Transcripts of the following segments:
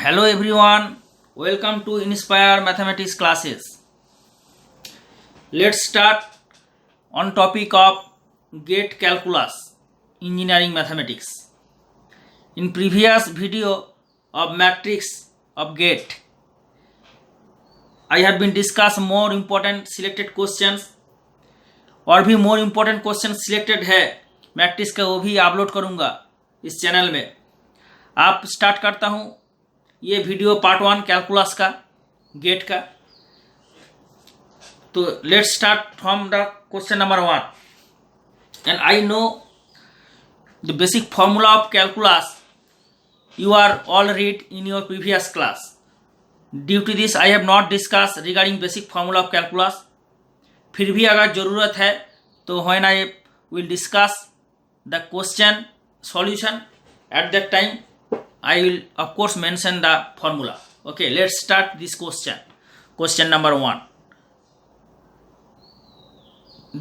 Hello everyone, welcome to Inspire Mathematics classes. Let's start on topic of GATE calculus, engineering mathematics. In previous video of matrix of GATE, I have been discussed more important selected questions. और भी मोर important question selected है matrix का, वो भी upload करूँगा इस channel में. आप स्टार्ट करता हूँ ये वीडियो पार्ट 1 कैलकुलस का, गेट का. तो let's start from the question number 1. And I know the basic formula of calculus you are all read in your previous class. Due to this I have not discussed regarding basic formula of calculus. फिर भी अगर ज़रूरत है तो when I will discuss the question solution at that time I will of course mention the formula. Okay, let's start this question. Question number 1.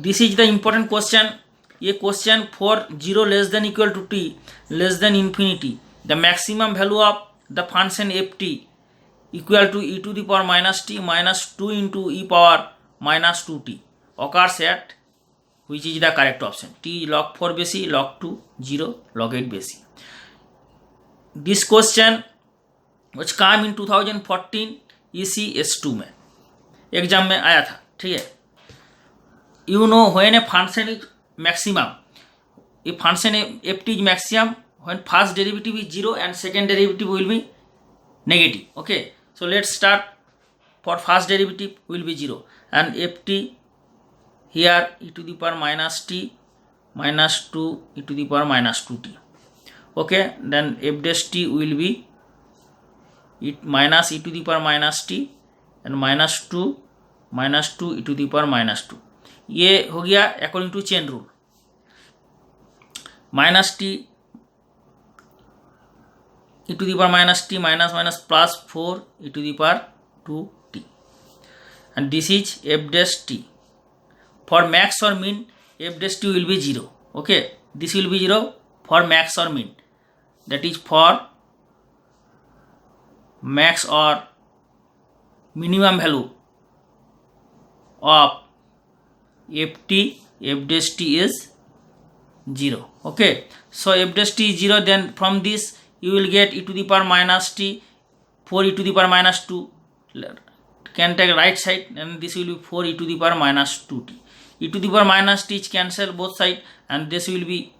This is the important question. ये question for 0 less than equal to t less than infinity, the maximum value of the function ft equal to e to the power minus t minus 2 into e power minus 2t occurs at which is the correct option? t log 4 base, log 2 0, log 8 base. This question which came in 2014 ECS2 में exam में आया था. ठीक है. You know when a function is maximum, if function ft is maximum when first derivative is 0 and second derivative will be negative. Okay, so let's start. For first derivative will be 0 and ft here e to the power minus t minus 2 e to the power minus 2t. Okay, then f dash t will be minus e to the power minus t and minus 2 e to the power minus 2. ये हो गया according to chain rule. Minus T e to the power minus t minus minus plus 4 e to the power 2t, and this is f dash t. For max or min f dash t will be 0. Okay, this will be 0 for max or min, that is for max or minimum value of ft, f dash t is 0. Okay, so f dash t is 0, then from this you will get e to the power minus t 4 e to the power minus 2 can take right side, and this will be 4 e to the power minus 2t. e to the power minus t is cancel both side, and this will be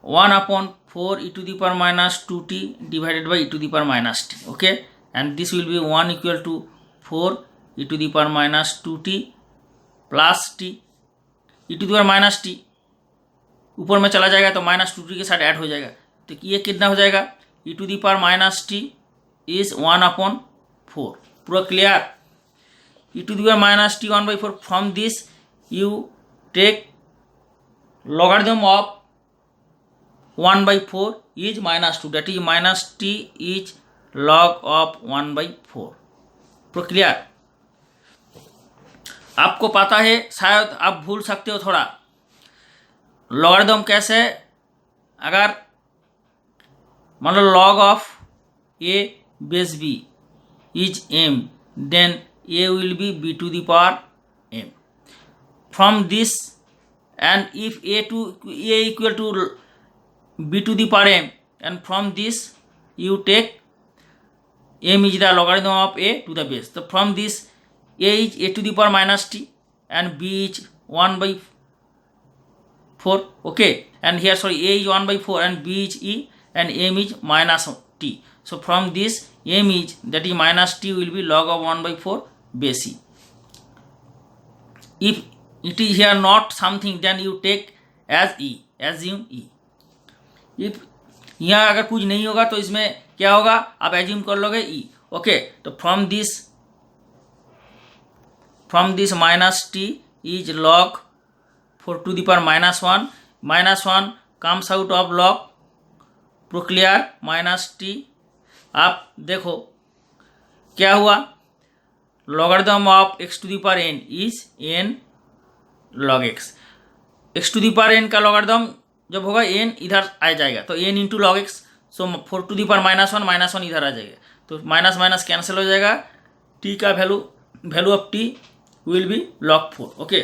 1 upon 4 e to the power minus 2t divided by e to the power minus t. Okay, and this will be 1 equal to 4 e to the power minus 2t plus t e to the power minus t ऊपर में चला जाएगा तो minus 2t के साथ add हो जाएगा. तो ये कितना हो जाएगा? e to the power minus t is 1 upon 4. पूरा clear? e to the power minus t 1 by 4. From this you take logarithm of 1 by 4 is minus 2, that is minus t is log of 1 by 4. पूरा clear? आपको पता है, शायद आप भूल सकते हो थोड़ा. लॉगरिथम कैसे? अगर मान लो log of A base B is M, then A will be B to the power M. From this and if A equal to B to the power M, and from this you take M is the logarithm of A to the base. तो from this a is a to the power minus t and b is 1 by 4. Okay, and here sorry a is 1 by 4 and b is e and m is minus t. So from this m is, that is minus t, will be log of 1 by 4 base e. If it is here not something, then you take as e, assume e. If यहाँ अगर कुछ नहीं होगा तो इसमें क्या होगा? आप एज्यूम कर लोगे e. Okay, तो from this minus t is log 4 to the power minus 1. Minus 1 comes out of log. प्रो क्लियर? Minus t. आप देखो क्या हुआ? Logarithm of x to the power n is n log x. x to the power n का logarithm जब होगा n इधर आ जाएगा तो n into log x, so 4 to the power -1 इधर आ जाएगा, तो माइनस माइनस कैंसिल हो जाएगा, टी का value of T will be log 4. Okay,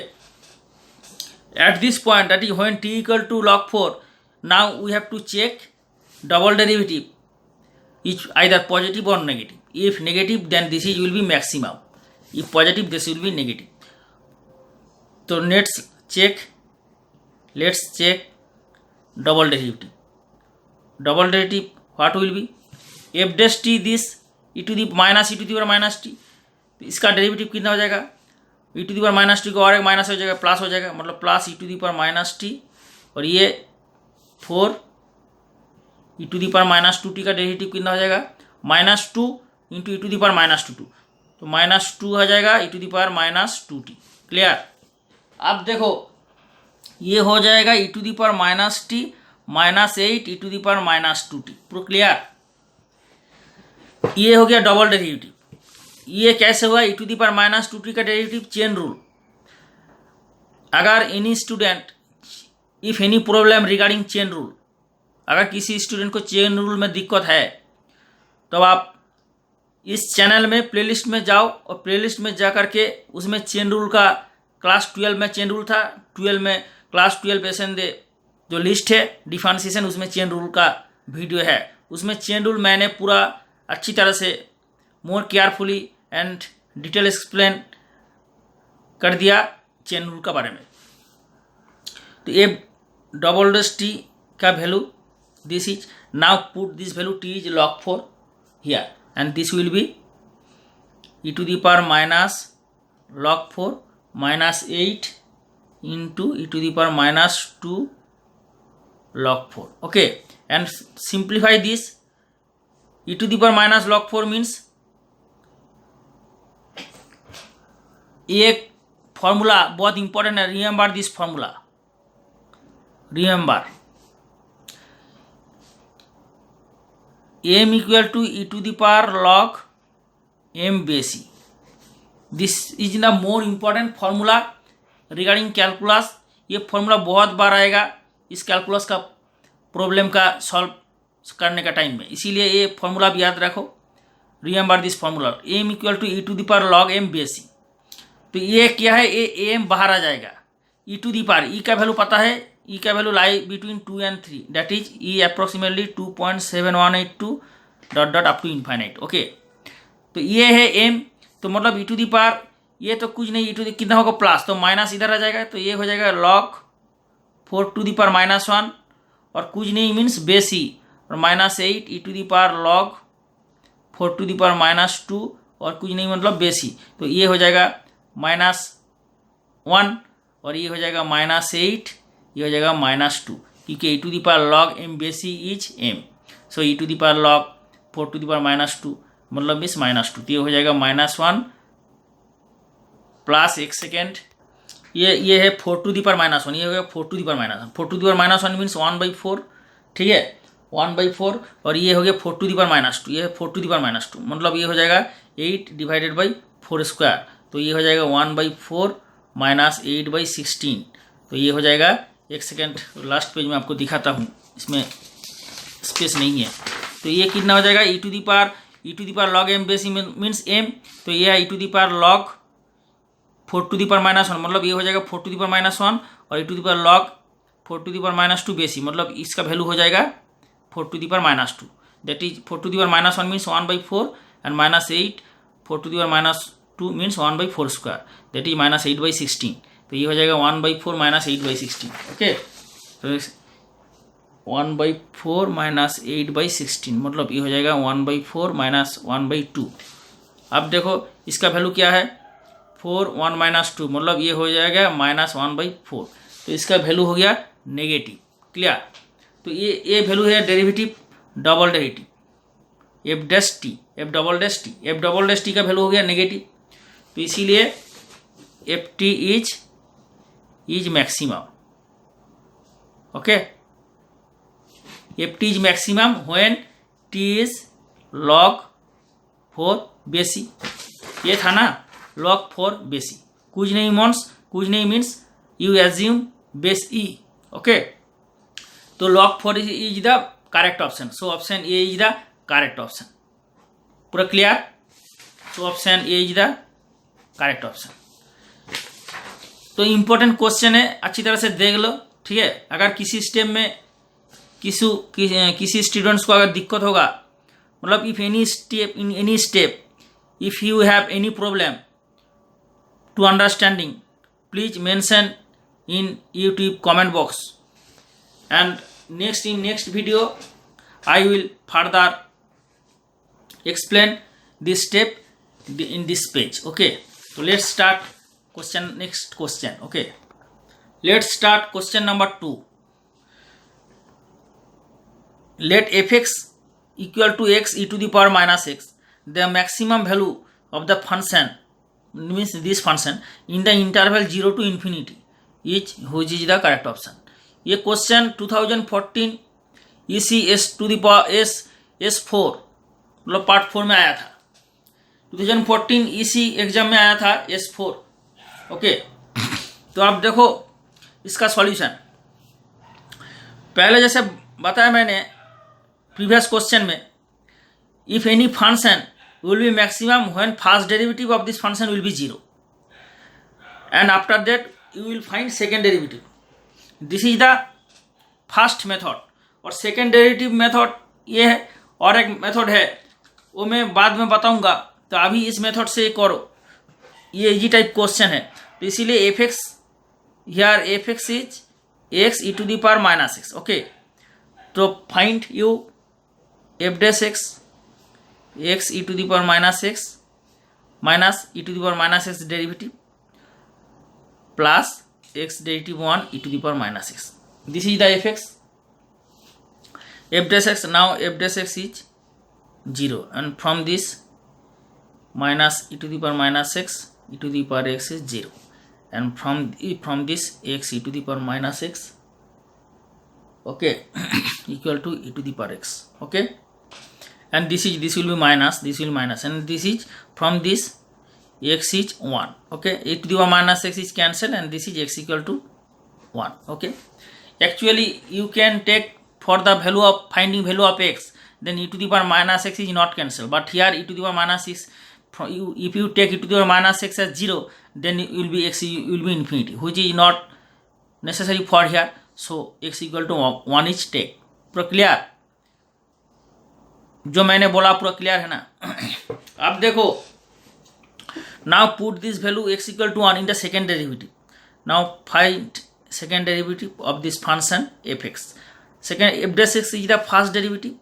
at this point, that is when t equal to log 4, now we have to check double derivative, each either positive or negative. If negative, then this is will be maximum. If positive, this will be negative. So let's check double derivative. Double derivative, what will be? f dash t, this e to the minus e to the power minus t, इसका derivative कितना हो जाएगा? e to the power minus t को और एक minus हो जाएगा, plus हो जाएगा, मतलब plus e to the power minus t, और ये 4 e to the power minus 2t का डेरिवेटिव कितना हो जाएगा? -2 into e to the power minus 2, तो -2 हो जाएगा e to the power minus 2t. Clear? अब देखो ये हो जाएगा e to the power minus t -8 e to the power minus 2t. पूरा क्लियर? ये हो गया डबल डेरिवेटिव. ये कैसे हुआ? e to the power minus 2t का डेरिवेटिव, चेन रूल. अगर any student, if any problem regarding chain rule, अगर किसी स्टूडेंट को चेन रूल में दिक्कत है तो आप इस चैनल में प्लेलिस्ट में जाओ, और प्लेलिस्ट में जा करके उसमें चेन रूल का क्लास 12 में चेन रूल था, 12 में क्लास 12 एसन दे जो लिस्ट है डिफरेंशिएशन, उसमें चेन रूल का वीडियो है. उसमें चेन रूल मैंने पूरा अच्छी तरह से more carefully and detail explain कर दिया चेन रूल का बारे में. तो ये डबल डैश टी का value, this is, now put this value t is log 4 here, and this will be e to the power minus log 4 -8 into e to the power minus 2 log 4. Okay, and simplify this. e to the power minus log 4 means एक formula बहुत important है, remember this formula. Remember m equal to e to the power log m base e. This is the more important formula regarding calculus. ये formula बहुत बार आएगा इस calculus का problem का सॉल्व करने का टाइम में, इसीलिए ये फॉर्मूला भी याद रखो. Remember this formula, m equal to e to the power log m बेसी. तो ये क्या है? ये एम बाहर आ जाएगा. e to the power, e का वैल्यू पता है, ई का value lie between 2 and 3, that is e approximately 2.7182 dot dot up to infinite. Okay, तो ये है एम. तो मतलब e टू दी पावर, ये तो कुछ नहीं, e टू दी कितना होगा? प्लस, तो माइनस इधर आ जाएगा, तो ये हो जाएगा log 4 टू दी पावर -1, और कुछ नहीं मीन्स बेसी, और -8 e to the power log 4 to the power -2, और कुछ नहीं मतलब बेसी. तो ये हो जाएगा -1, और ये हो जाएगा -8, ये हो जाएगा -2, क्योंकि e to the power log m base e is m. So e to the power log 4 to the power -2 मतलब मीन्स -2, तो ये हो जाएगा -1 प्लस, एक सेकेंड, ये है 4 टू दी पावर -1, ये हो गया 4 to the power -1. 4 to the power -1 means 1/4, ठीक है, 1/4, और ये हो गया 4 टू दी पावर -2, ये है 4 टू दी पावर -2, मतलब ये हो जाएगा 8 डिवाइडेड बाई 4 स्क्वायर. तो ये हो जाएगा 1/4 -8/16. तो ये हो जाएगा, एक सेकेंड लास्ट पेज में आपको दिखाता हूँ, इसमें स्पेस नहीं है. तो ये कितना हो जाएगा? e to the power log m base e means m. तो ये है e to the power log 4 to the power -1, मतलब ये हो जाएगा 4 टू दी पावर -1, और e to the power log 4 to the power -2 base e, मतलब इसका वैल्यू हो जाएगा 4 to the power -2, that is 4 to the power -1 means 1/4, and -8 4 to the power -2 means 1/4 square, that is -8/16. तो ये हो जाएगा 1/4 -8/16. ओके, तो 1/4 -8/16 मतलब ये हो जाएगा 1/4 -1/2. अब देखो इसका वैल्यू क्या है? 4 1 -2 मतलब ये हो जाएगा -1/4. तो इसका वैल्यू हो गया नेगेटिव. क्लियर? तो ये वैल्यू है derivative, double derivative F double dash t का वैल्यू हो गया नेगेटिव. तो इसीलिए F T is maximum. Okay, F T is maximum when T is log 4 बेसी. ये था ना log 4 बेसी, कुछ नहीं means you assume base E. Okay, तो log 4 is the correct option. So option A is the correct option. पूरा clear? So option A is the correct option. तो इम्पोर्टेंट क्वेश्चन है, अच्छी तरह से देख लो, ठीक है। अगर किसी स्टेप में किसी स्टूडेंट्स को अगर दिक्कत होगा, मतलब if any step in any step if you have any problem to understanding, please mention in YouTube comment box, and next video I will further explain this step in this page. Okay, so let's start next question. Okay, let's start question number 2. Let fx equal to x e to the power minus x, the maximum value of the function, means this function, in the interval 0 to infinity is, which is the correct option. ये question 2014 ECS to the power S4 मतलब part 4 में आया था। 2014 EC exam में आया था S4। Okay, तो आप देखो इसका सॉल्यूशन। पहले जैसे बताया मैंने प्रीवियस क्वेश्चन में, if any function will be maximum when first derivative of this function will be 0 and after that you will find second derivative. This is the first method, और सेकेंड डेरिवेटिव मेथड ये है, और एक method है वो मैं बाद में बताऊंगा। तो अभी इस मेथड से करो, ये इजी टाइप क्वेश्चन है। तो इसीलिए F X here F x is X E to the power minus X. Okay, तो find you F dash X X E to the power minus X minus E to the power minus X derivative plus X derivative 1 E to the power minus X. This is the F X f dash x. Now f dash x is 0, and from this minus e to the power minus x e to the power x is 0, and from this x e to the power minus x, okay, equal to e to the power x. Okay, and this will be minus, this will be minus, and this is from this x is 1. Okay, e to the power minus x is cancelled, and this is x equal to 1. Okay, actually you can take for the value of finding value of x, then e to the power minus x is not cancelled, but here e to the power minus x, if you take e to the power minus x as 0, then it will be x will be infinity, which is not necessary for here. So x equal to 1 is take. पूरा clear? जो मैंने बोला पूरा clear है ना? अब देखो, now put this value x equal to 1 in the second derivative. Now find second derivative of this function fx. Second f dash x is the first derivative,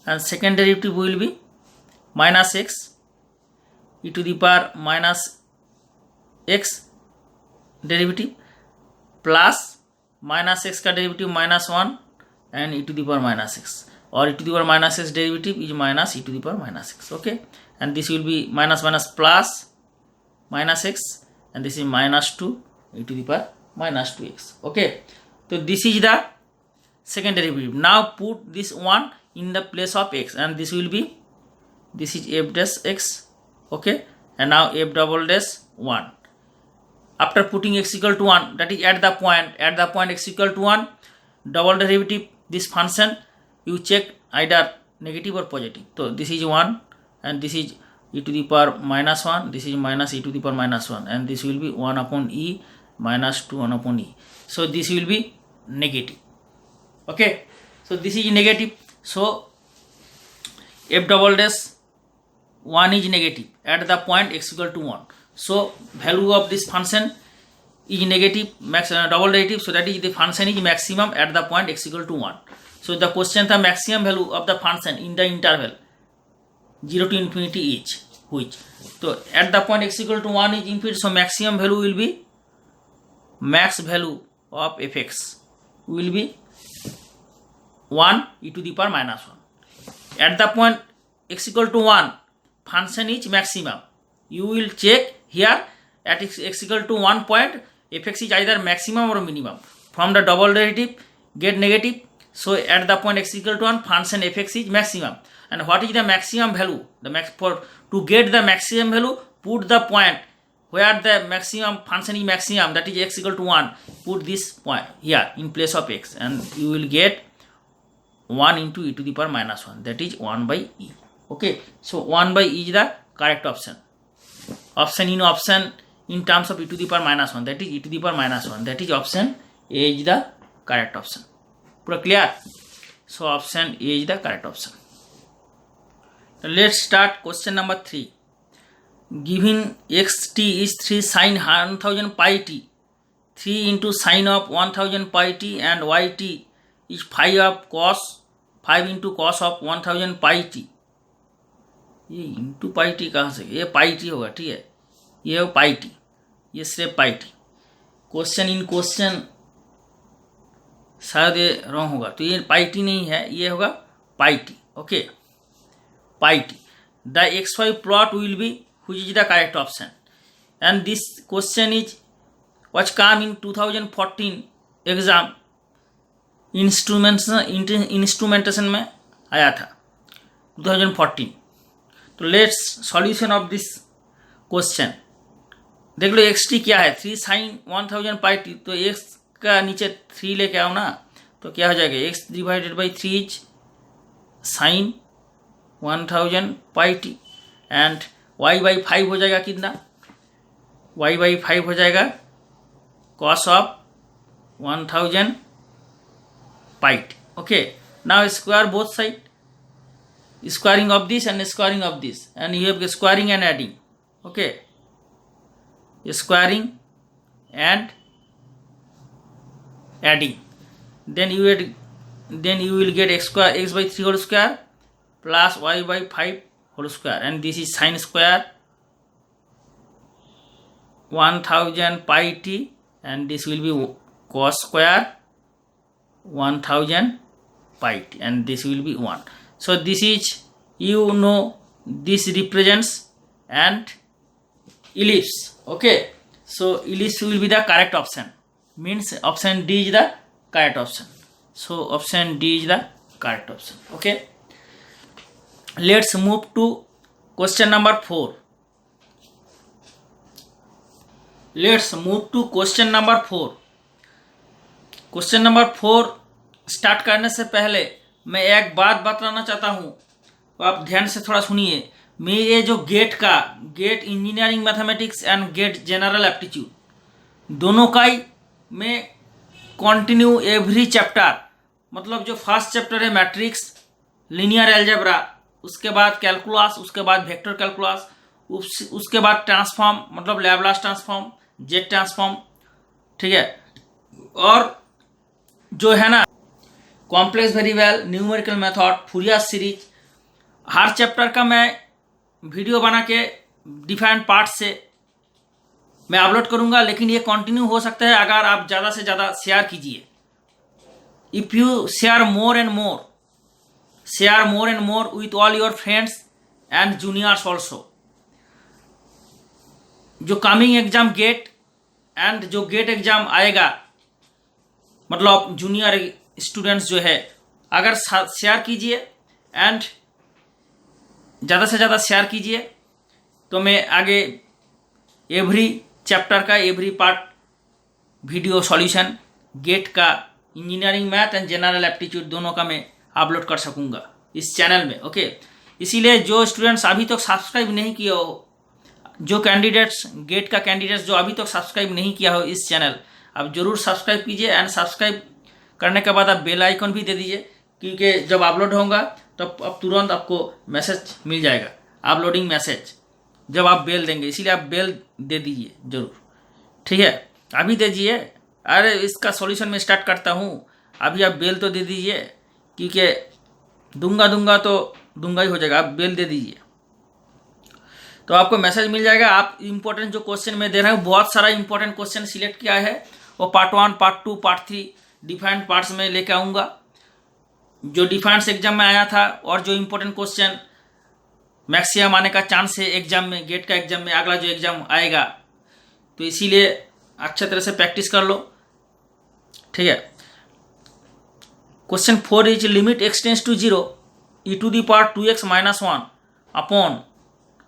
and second derivative will be minus x e to the power minus x derivative plus minus x का derivative minus 1 and e to the power minus x, or e to the power minus x derivative is minus e to the power minus x. Okay, and this will be minus minus plus minus x, and this is minus 2 e to the power minus 2x. Okay, so this is the second derivative. Now put this 1 in the place of x, and this will be, this is f dash x. Okay, and now f double dash 1. After putting x equal to 1, that is at the point x equal to 1, double derivative this function you check either negative or positive. So this is 1, and this is e to the power minus 1, this is minus e to the power minus 1, and this will be 1 upon e minus 2 1 upon e. So this will be negative. Okay, so this is negative, so f double dash 1 is negative at the point x equal to 1. So value of this function is negative, max double derivative, so that is the function is maximum at the point x equal to 1. So the question, the maximum value of the function in the interval 0 to infinity is which? So at the point x equal to 1 is infinity, so maximum value will be, max value of fx will be 1 e to the power minus 1. At the point x equal to 1, function is maximum. You will check here at x equal to 1 point, fx is either maximum or minimum. From the double derivative, get negative. So at the point x equal to 1, function fx is maximum. And what is the maximum value? To get the maximum value, put the point where the maximum function is maximum, that is x equal to 1. Put this point here in place of x, and you will get 1 into e to the power minus 1, that is 1 by e. Okay, so 1 by e is the correct option. Option in terms of e to the power minus 1, that is e to the power minus 1, that is option A is the correct option. Pura clear? So option A is the correct option. Now let's start question number 3. Given xt is 3 sin 1000 pi t, 3 into sin of 1000 pi t, and yt is 5 into cos of 1000 pi t. ये into pi T कहाँ से, ये pi T होगा, ठीक है, ये हो pi T, ये सिर्फ पाई टी. क्वेश्चन शायद ये रॉन्ग होगा, तो ये पाई टी नहीं है, ये होगा pi T. Okay, pi T. The XY plot will be which is the correct option. And this question is was come in 2014 exam. Instrumentation में आया था 2014. तो let's solution of this question. देख लो एक्स टी क्या है, 3 sine 1000 pi T. तो X का नीचे 3 लेके आओ ना, तो क्या हो जाएगा, x divided by 3 is sine 1000 pi t. And y by 5 हो जाएगा कितना, वाई बाई 5 हो जाएगा cos of 1000 pi T. Okay, now square both side, squaring of this and squaring of this, and you have squaring and adding. Okay, squaring and adding, then you will get x by 3 whole square plus y by 5 whole square, and this is sin square 1000 pi t, and this will be cos square 1000 pi t, and this will be 1. So this is, you know, this represents and ellipse. Okay, so ellipse will be the correct option, means option D is the correct option. So option D is the correct option. Okay, let's move to question number 4. Let's move to question number 4. Question number 4 start करने से पहले मैं एक बात बताना चाहता हूँ, तो आप ध्यान से थोड़ा सुनिए. मैं ये जो GATE engineering mathematics and GATE general aptitude दोनों का ही मैं कंटिन्यू एवरी चैप्टर, मतलब जो फर्स्ट चैप्टर है मैट्रिक्स, लीनियर अलजेब्रा, उसके बाद कैलकुलस, उसके बाद वेक्टर कैलकुलस, उसके बाद ट्रांसफॉर्म मतलब लैप्लास ट्रांसफॉर्म, जेट ट्रांसफॉर्म, ठीक है, और जो है ना complex variable, numerical method, Fourier series, हर चैप्टर का मैं वीडियो बना के डिफरेंट पार्ट से मैं अपलोड करूंगा. लेकिन ये कंटिन्यू हो सकता है अगर आप ज़्यादा से ज़्यादा शेयर कीजिए. If you share more and more with all your friends and juniors also. जो कमिंग एग्जाम गेट एंड जो गेट एग्जाम आएगा, मतलब जूनियर स्टूडेंट्स जो है, अगर शेयर कीजिए एंड ज़्यादा से ज़्यादा शेयर कीजिए, तो मैं आगे एवरी चैप्टर का every part video solution GATE का, engineering math and general aptitude दोनों का मैं अपलोड कर सकूंगा इस चैनल में. ओके, इसीलिए जो स्टूडेंट्स अभी तक सब्सक्राइब नहीं किए हो, जो कैंडिडेट्स गेट का कैंडिडेट्स जो अभी तक सब्सक्राइब नहीं किया हो इस चैनल, आप जरूर सब्सक्राइब कीजिए. एंड सब्सक्राइब करने के बाद आप बेल आइकन भी दे दीजिए, क्योंकि जब अपलोड होगा तो अब तुरंत आपको मैसेज मिल जाएगा, अपलोडिंग मैसेज, जब आप बेल देंगे. इसीलिए आप बेल दे दीजिए जरूर, ठीक है, अभी दे दीजिए. अरे इसका सॉल्यूशन मैं स्टार्ट करता हूँ, अभी आप बेल तो दे दीजिए, क्योंकि दूंगा तो दूंगा ही हो जाएगा. आप बेल दे दीजिए तो आपको मैसेज मिल जाएगा. आप इंपॉर्टेंट जो क्वेश्चन मैं दे रहा हूँ, बहुत सारा इंपॉर्टेंट क्वेश्चन सिलेक्ट किया है, वो part 1, part 2, part 3 different parts में लेके आऊँगा, जो डिफेंस एग्जाम में आया था, और जो इंपॉर्टेंट क्वेश्चन मैक्सिमम आने का चांस है एग्जाम में, गेट का एग्जाम में, अगला जो एग्जाम आएगा. तो इसीलिए अच्छे तरह से प्रैक्टिस कर लो, ठीक है. Question 4 is limit x tends to 0 e to the power 2x - 1 upon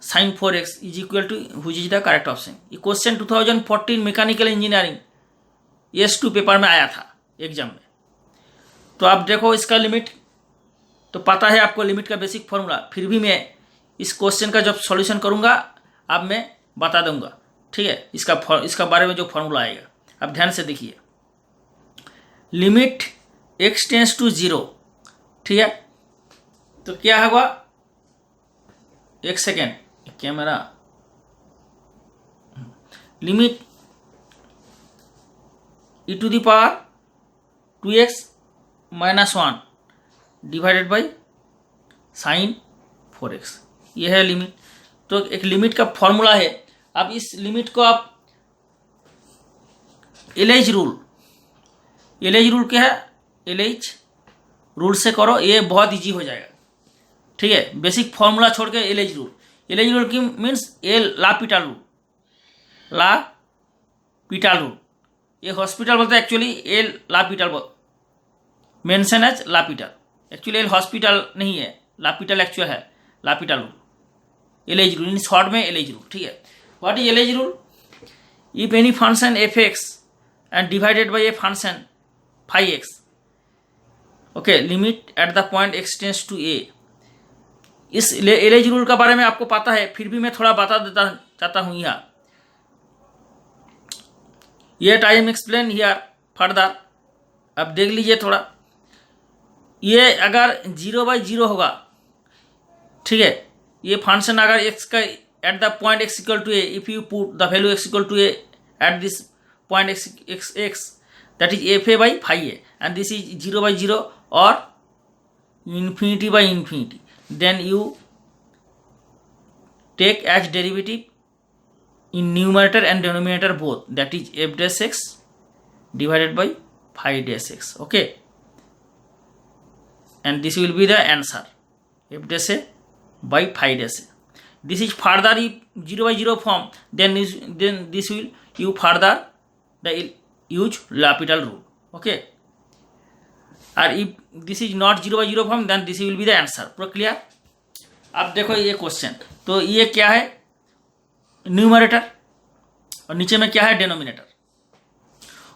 sin 4x is equal to which is the correct option. ये question 2014 mechanical engineering S2 paper में आया था एग्जाम में. तो आप देखो इसका लिमिट तो पता है आपको लिमिट का बेसिक फॉर्मूला, फिर भी मैं इस क्वेश्चन का जब सॉल्यूशन करूँगा अब मैं बता दूंगा, ठीक है, इसका बारे में जो फॉर्मूला आएगा। अब ध्यान से देखिए, लिमिट x टेंस टू 0, ठीक है, तो क्या होगा, एक second, camera, limit e to the power 2x minus 1 divided by sine 4x, ये है लिमिट। तो एक लिमिट का फॉर्मूला है। अब इस लिमिट को आप एलएच रूल, एलएच रूल क्या है, एलएच रूल से करो, ये बहुत इजी हो जाएगा, ठीक है। बेसिक फॉर्मूला छोड़ के एलएच रूल, एलएच रूल की means L'Hopital rule, L'Hopital rule, ये हॉस्पिटल बोलते हैं actually, L'Hopital mention as L'Hopital, actually hospital नहीं है, लापिटाल एक्चुअल है, L'Hopital rule, LH rule in short में एलएच रूल, ठीक है। What is LH rule, if any function f x and divided by a function phi x, okay, limit at the point x tends to a. इस LH rule का बारे में आपको पता है, फिर भी मैं थोड़ा बता देता चाहता हूँ यहाँ, ये टाइम एक्सप्लेन हियर फर्दर। अब देख लीजिए थोड़ा, ये अगर 0/0 होगा, ठीक है, ये फंक्शन अगर x का at the point x equal to a, if you put the value x equal to a at this point x that is f a by phi a, and this is 0/0 और infinity by infinity, then you take as derivative in numerator and denominator both, that is f dash x divided by phi dash x, okay, and this will be the answer, f dash a by phi dash a. This is further if 0/0 form, then this will you further the use L'Hopital rule, okay, और if this is not 0/0 form then this will be the answer. पूरा clear. अब देखो ये question, तो ये क्या है, numerator, और नीचे में क्या है, डेनोमिनेटर।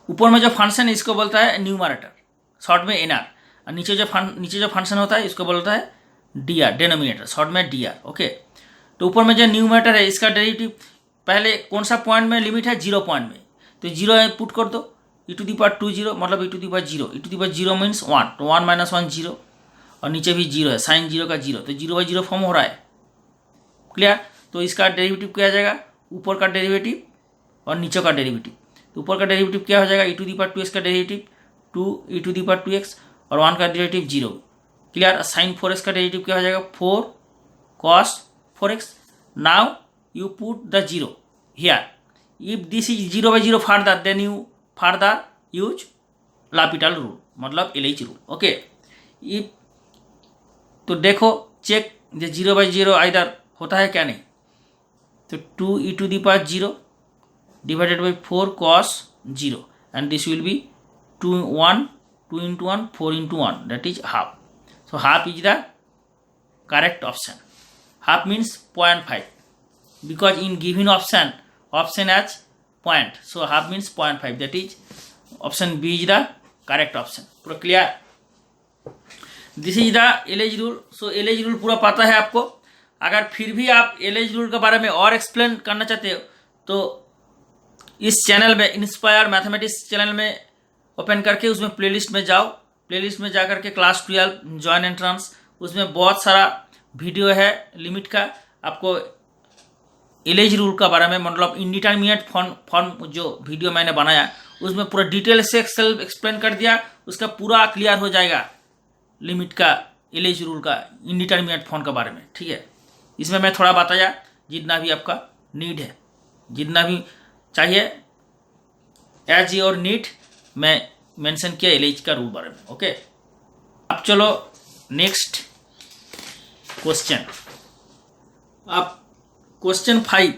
ऊपर में जो फंक्शन है इसको बोलता है न्यूमरेटर, शॉर्ट में एनआर, और नीचे जो फंक्शन होता है इसको बोलता है डीआर, डेनोमिनेटर, शॉर्ट में डीआर, ओके। तो ऊपर में जो न्यूमरेटर है इसका डेरिवेटिव पहले कौन सा पॉइंट में लिमिट है, 0 पॉइंट में, तो 0 पुट कर दो, e टू दी पावर 2 0 मतलब e to the power 0, e to the power 0 means 1, तो 1 - 1 0, और नीचे भी 0 है, साइन 0 का 0, तो 0/0 फॉर्म हो रहा है। क्लियर। तो इसका डेरिवेटिव क्या आ जाएगा, ऊपर का डेरिवेटिव और नीचे का डेरिवेटिव। तो ऊपर का डेरिवेटिव क्या हो जाएगा, e to the power 2x का derivative 2 e to the power 2x, और 1 का डेरिवेटिव 0। क्लियर। साइन 4x का डेरिवेटिव क्या हो जाएगा, 4 cos 4x। Now you put the 0 here, if this is 0/0 further then you further use L'Hopital rule, मतलब LH rule, okay. If तो देखो check, जो 0/0 इधर होता है क्या नहीं, तो 2 e to the power 0 divided by 4 cos 0, and this will be 2 1 2 into 1 4 into 1, that is half. So half is the correct option. Half means 0.5, because in given option as point, so half means 0.5, that is option B is the correct option. पूरा clear. This is the LH rule. So LH rule पूरा पता है आपको। अगर फिर भी आप LH rule के बारे में और एक्सप्लेन करना चाहते हो तो इस चैनल में, इंस्पायर मैथमेटिक्स चैनल में ओपन करके उसमें प्लेलिस्ट में जाओ, प्लेलिस्ट में जा करके क्लास 12 जॉइन एंट्रेंस, उसमें बहुत सारा वीडियो है लिमिट का, आपको एलएच रूल का बारे में, मतलब इंडिटरमिनेट फॉर्म जो वीडियो मैंने बनाया उसमें पूरा डिटेल से सेल्फ एक्सप्लेन कर दिया, उसका पूरा क्लियर हो जाएगा लिमिट का, एलएच रूल का, इंडिटरमिनेट फॉर्म के बारे में, ठीक है। इसमें मैं थोड़ा बताया जितना भी आपका नीड है, जितना भी चाहिए एज योर नीड मैं मेंशन किया एलएच का रूल बारे में, ओके। अब चलो नेक्स्ट क्वेश्चन। अब question 5,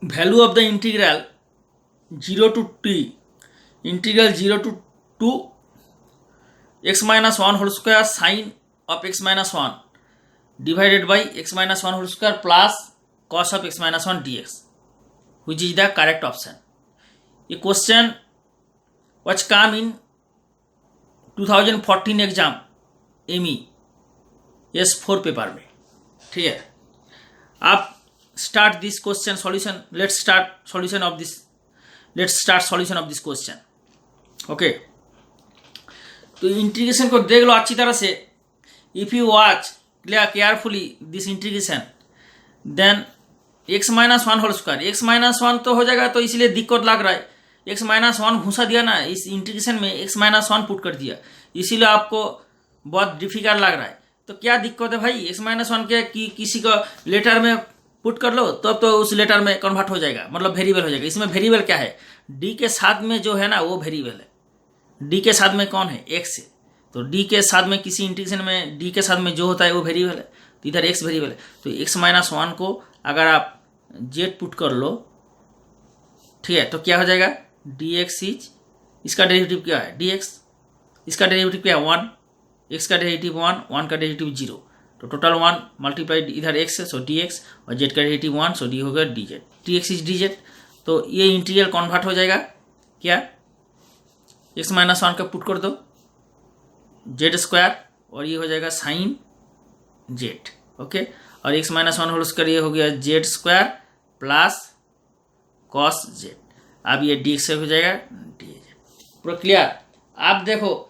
value of the integral 0 to t, integral 0 to 2 x - 1 whole square sine of x - 1 divided by x - 1 whole square plus cos of x - 1 dx, which is the correct option. ये question was come in 2014 exam ME, S4 paper में। ठीक है, आप start this question solution, let's start solution of this question. Okay, तो integration को देख लो अच्छी तरह से। If you watch carefully this integration, then x minus one whole square, x minus one तो हो जाएगा, तो इसलिए दिक्कत लग रहा है। x माइनस वन घुसा दिया ना इस इंटीग्रेशन में, x माइनस वन पुट कर दिया, इसीलिए आपको बहुत डिफिकल्ट लग रहा है। तो क्या दिक्कत है भाई, x माइनस वन के किसी को लेटर में पुट कर लो तो उस लेटर में कन्वर्ट हो जाएगा, मतलब वेरिएबल हो जाएगा। इसमें वेरिएबल क्या है, d के साथ में जो है ना वो वेरिएबल है। d के साथ में कौन है, x है, तो d के साथ में किसी इंटीग्रेशन में d के साथ में जो होता है वो वेरिएबल है, तो इधर x वेरिएबल है। तो x माइनस वन को अगर आप z पुट कर लो, ठीक है, तो क्या हो जाएगा, dx इज, इसका डेरिवेटिव क्या है dx, इसका डेरिवेटिव क्या है 1, x का डेरिवेटिव 1, 1 का डेरिवेटिव 0, तो टोटल 1 मल्टीप्लाइड इधर x है, सो dx, और z का डेरिवेटिव 1, सो d हो गया dz, dx इज dz। तो ये इंटीग्रल कन्वर्ट हो जाएगा क्या, x माइनस वन का पुट कर दो z स्क्वायर, और ये हो जाएगा साइन z। ओके, और x minus one whole square ये हो गया z square plus cos z। अब ये dx से हो जाएगा dz। पूरा क्लियर। आप देखो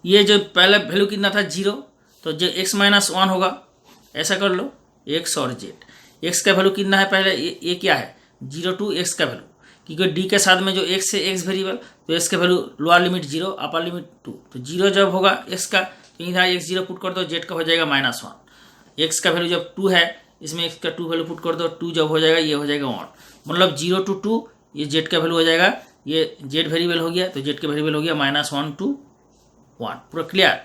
ये जो पहले वैल्यू कितना था 0, तो जो x माइनस वन होगा, ऐसा कर लो x और z, x का वैल्यू कितना है पहले, ये क्या है 0 टू x का वैल्यू, क्योंकि d के साथ में जो x है x वेरिएबल, तो x का value lower limit 0 upper limit 2, तो 0 जब होगा x का, तो इधर x 0 पुट कर दो, z का हो जाएगा माइनस वन। x का वैल्यू जब 2 है, इसमें x का 2 वैल्यू पुट कर दो, 2 जब हो जाएगा ये हो जाएगा 1, मतलब 0 टू 2, ये z का वैल्यू हो जाएगा, ये z वेरिएबल हो गया, तो z का वेरिएबल हो गया -1 to 1। पूरा क्लियर।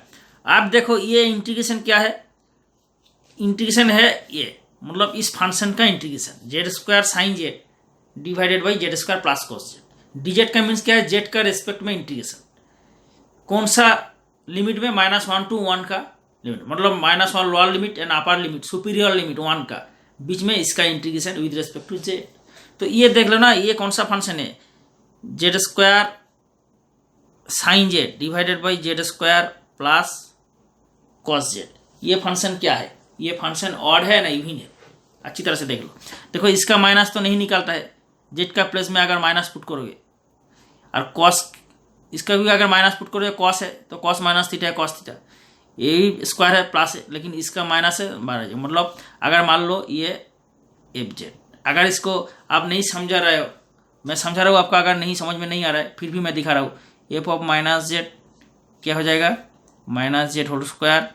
आप देखो ये इंटीग्रेशन क्या है, इंटीग्रेशन है ये, मतलब इस फंक्शन का integration Z square sine Z divided by Z square plus cos Z. DZ का मीन्स क्या है, जेड का रेस्पेक्ट में इंटीग्रेशन, कौन सा लिमिट में, -1 to 1 का लिमिट, मतलब -1 lower limit and upper limit superior limit 1 का बीच में इसका integration with respect to z. तो ये देख लो ना, ये कौन सा फंक्शन है, Z square sine Z divided by Z square plus cos Z. ये फंक्शन क्या है, ये फंक्शन ऑड है ना इवन है, अच्छी तरह से देख लो। देखो इसका माइनस तो नहीं निकलता है, जेड का प्लस में अगर माइनस पुट करोगे, और कॉस इसका भी अगर माइनस पुट करोगे, कॉस है तो कॉस माइनस थीटा है कॉस थीटा, ये भी स्क्वायर है प्लस है, लेकिन इसका माइनस है बारह, मतलब अगर मान लो ये एफ जेड, अगर इसको आप नहीं समझा रहे हो, मैं समझा रहा हूँ आपका, अगर नहीं समझ में नहीं आ रहा है फिर भी मैं दिखा रहा हूँ, एफ ऑफ माइनस जेड क्या हो जाएगा, minus z whole square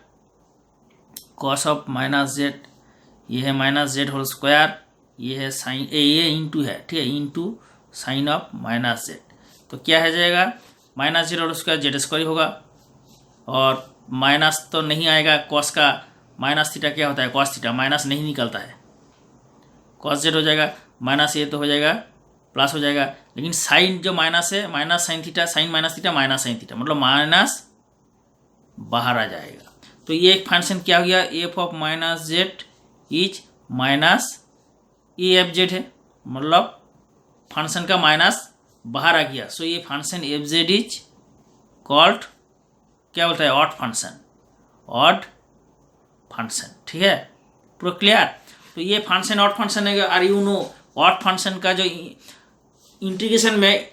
cos of minus z, ये है माइनस जेड होल स्क्वायर, ये है साइन, ये इंटू है, ठीक है, into sine of minus z, तो क्या हो जाएगा minus z whole square z square होगा, और माइनस तो नहीं आएगा, कॉस का माइनस थीटा क्या होता है कॉस थीटा, माइनस नहीं निकलता है, कॉस जेड हो जाएगा, माइनस ये तो हो जाएगा प्लस हो जाएगा, लेकिन साइन जो माइनस है minus sine theta, sine minus theta minus sine theta, मतलब माइनस बाहर आ जाएगा। तो ये एक फंक्शन क्या हो गया, F of minus Z is minus A F Z है, मतलब फंक्शन का माइनस बाहर आ गया, सो ये function F Z is called क्या बोलता है, ऑड फंक्शन, ऑड फंक्शन, ठीक है, पूरा क्लियर। तो ये फंक्शन ऑड फंक्शन है, और यू नो ऑड फंक्शन का जो इंटीग्रेशन में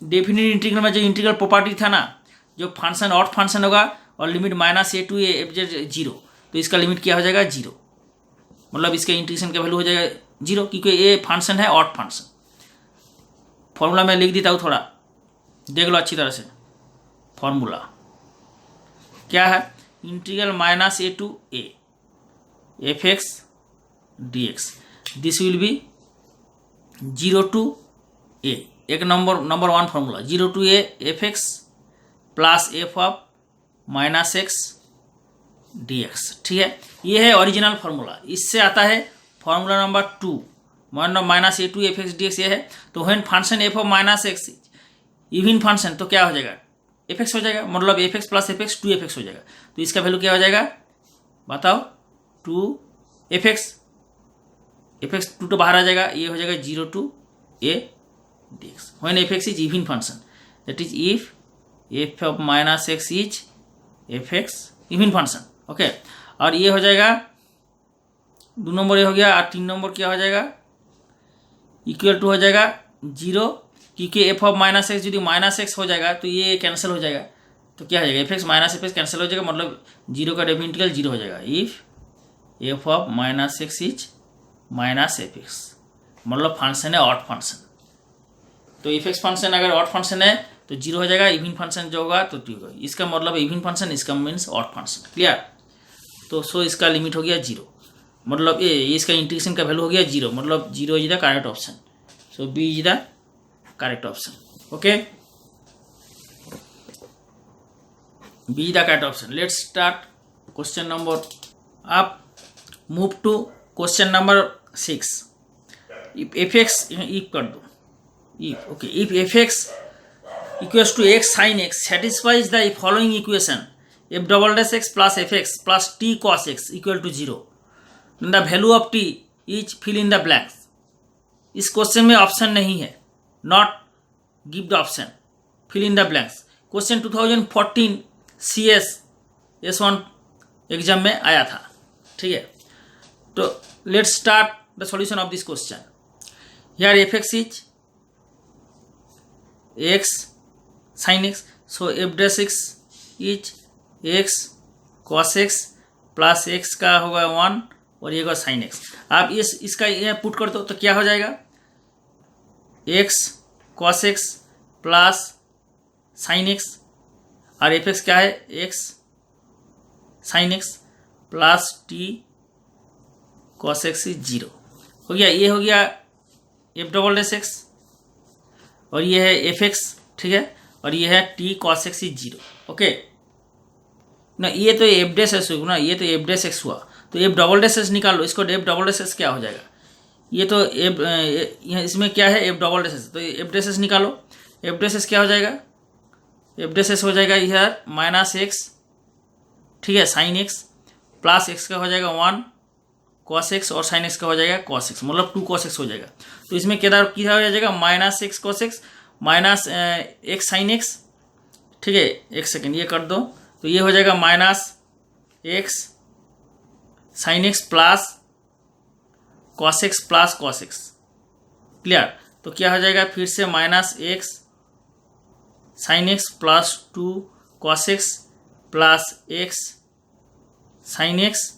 डेफिनेट इंटीग्रल में जो इंटीग्रल प्रॉपर्टी था ना, जो फंक्शन ऑड फंक्शन होगा और limit -a to a F Z 0, तो इसका लिमिट क्या हो जाएगा 0, मतलब इसके इंटीग्रेशन का वैल्यू हो जाएगा 0, क्योंकि ये फंक्शन है ऑड फंक्शन। फॉर्मूला मैं लिख देता हूँ, थोड़ा देख लो अच्छी तरह से। फॉर्मूला क्या है, integral -a to a F x D x, this will B 0 to a, एक number 1 formula, 0 to a F x plus F of minus x D x, ठीक है, ये है ओरिजिनल फार्मूला। इससे आता है formula number 2 -a to F x D x, ये है। तो when function F of minus x even function, तो क्या हो जाएगा एफ एक्स हो जाएगा, मतलब F x plus F x 2f(x) हो जाएगा, तो इसका वैल्यू क्या हो जाएगा बताओ, 2f(x), एफ एक्स 2 तो बाहर आ जाएगा, ये हो जाएगा 0 to a dx when F x is even function, that is if F of minus x is F x even function, okay, और ये हो जाएगा 2 नंबर ये हो गया, और 3 नंबर क्या हो जाएगा, इक्वल टू हो जाएगा 0, क्योंकि एफ ऑफ माइनस एक्स यदि माइनस एक्स हो जाएगा तो ये कैंसिल हो जाएगा, तो क्या हो जाएगा, F x minus F x cancel हो जाएगा, मतलब 0 का डेफिनेट इंटीग्रल 0 हो जाएगा। If F of minus x is minus F x, मतलब फंक्शन है ऑड फंक्शन, तो एफ एक्स फंक्शन अगर ऑड फंक्शन है तो 0 हो जाएगा, इवन फंक्शन जो होगा तो 2 होगा, इसका मतलब इवन फंक्शन, इसका मीन्स ऑड फंक्शन। क्लियर? तो सो इसका लिमिट हो गया 0, मतलब ये इसका इंटीग्रेशन का वैल्यू हो गया 0, मतलब 0 is the correct option. So B is the correct option. Okay, B is the correct option. Let's start question number, आप move to question number 6। If f x if कर दो, if okay, if f x equals to x sine x satisfies the following equation, f double dash x plus fx plus t cos x equal to 0, then the value of t is fill in the blanks। इस question में option नहीं है, not give the option, fill in the blanks. Question 2014 CS S1 exam में आया था, ठीक है। तो let's start the solution of this question. Here F x is x sine x, so f dash x is x cos x plus x का होगा 1 और ये होगा साइन एक्स। आप इसका ये पुट कर दो तो क्या हो जाएगा, x cos x plus sine x, और एफ एक्स क्या है, x sine x plus T cos x is 0 हो गया। ये हो गया एफ डबल डैश एक्स, और ये है एफ एक्स, ठीक है, और ये है T cos x is 0। Okay ना, ये तो एफ डैश एक्स हुआ ना, ये तो एफ डैश एक्स हुआ, तो एफ डबल डैश एक्स निकाल लो, इसको एफ डबल डैश एक्स क्या हो जाएगा, ये तो एफ, इसमें क्या है एफ डबल डैश एक्स, तो एफ डैश एक्स निकालो, एफ डैश एक्स क्या हो जाएगा, एफ डैश एक्स हो जाएगा इधर माइनस एक्स, ठीक है, साइन एक्स प्लस एक्स का हो जाएगा 1 कॉस एक्स और साइन एक्स का हो जाएगा कॉस एक्स, मतलब 2 कॉस एक्स हो जाएगा। तो इसमें क्या हो जाएगा, minus x cos x minus x sine x, ठीक है, एक सेकेंड ये कर दो, तो ये हो जाएगा minus x sine x plus cos x plus cos x. Clear? तो क्या हो जाएगा फिर से minus x sine x plus 2 cos x plus x sine x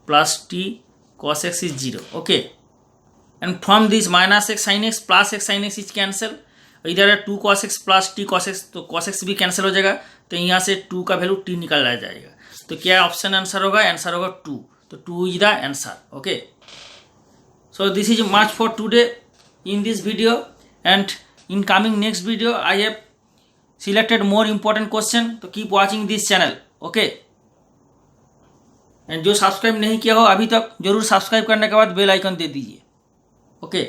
plus T cos x is 0। okay, and from this minus x sin x plus x sin x is cancel, इधर है 2 cos x plus t cos x, तो cos x भी cancel हो जाएगा, तो यहाँ से 2 का वैल्यू t निकाला जाएगा, तो क्या ऑप्शन आंसर होगा, आंसर होगा 2, तो 2 is the answer. Okay, so this is much for today in this video, and in coming next video I have selected more important question, तो keep watching this channel. Okay, and जो subscribe नहीं किया हो अभी तक, जरूर subscribe करने के बाद बेल आइकन दे दीजिए। ओके।